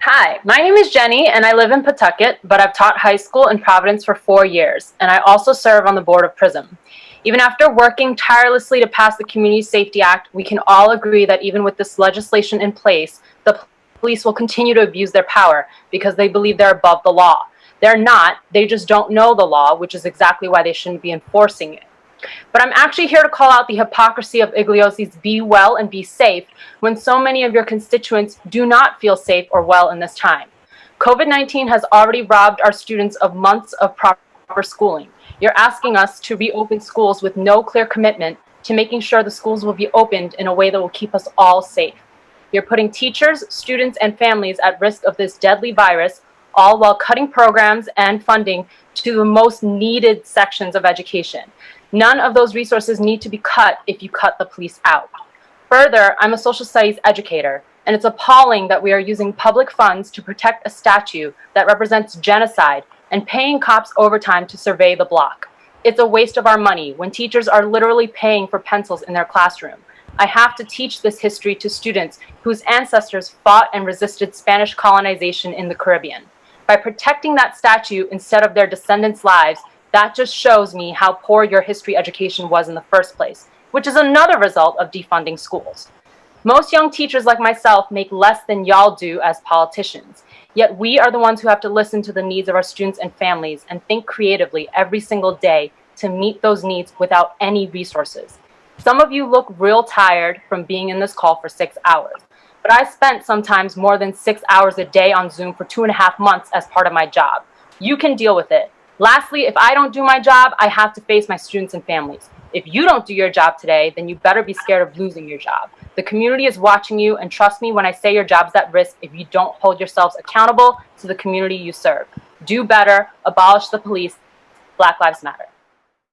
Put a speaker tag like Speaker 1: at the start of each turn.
Speaker 1: Hi, my name is Jenny and I live in Pawtucket, but I've taught high school in Providence for 4 years, and I also serve on the board of Prizm. Even after working tirelessly to pass the Community Safety Act, we can all agree that even with this legislation in place, the police will continue to abuse their power because they believe they're above the law. They're not, they just don't know the law, which is exactly why they shouldn't be enforcing it. But I'm actually here to call out the hypocrisy of Igliosi's "be well and be safe" when so many of your constituents do not feel safe or well in this time. COVID-19 has already robbed our students of months of proper schooling. You're asking us to reopen schools with no clear commitment to making sure the schools will be opened in a way that will keep us all safe. You're putting teachers, students, and families at risk of this deadly virus, all while cutting programs and funding to the most needed sections of education. None of those resources need to be cut if you cut the police out. Further, I'm a social studies educator, and it's appalling that we are using public funds to protect a statue that represents genocide and paying cops overtime to survey the block. It's a waste of our money when teachers are literally paying for pencils in their classroom. I have to teach this history to students whose ancestors fought and resisted Spanish colonization in the Caribbean. By protecting that statue instead of their descendants' lives, that just shows me how poor your history education was in the first place, which is another result of defunding schools. Most young teachers like myself make less than y'all do as politicians, yet we are the ones who have to listen to the needs of our students and families and think creatively every single day to meet those needs without any resources. Some of you look real tired from being in this call for 6 hours, but I spent sometimes more than 6 hours a day on Zoom for 2.5 months as part of my job. You can deal with it. Lastly, if I don't do my job, I have to face my students and families. If you don't do your job today, then you better be scared of losing your job. The community is watching you, and trust me when I say your job's at risk if you don't hold yourselves accountable to the community you serve. Do better, abolish the police. Black Lives Matter.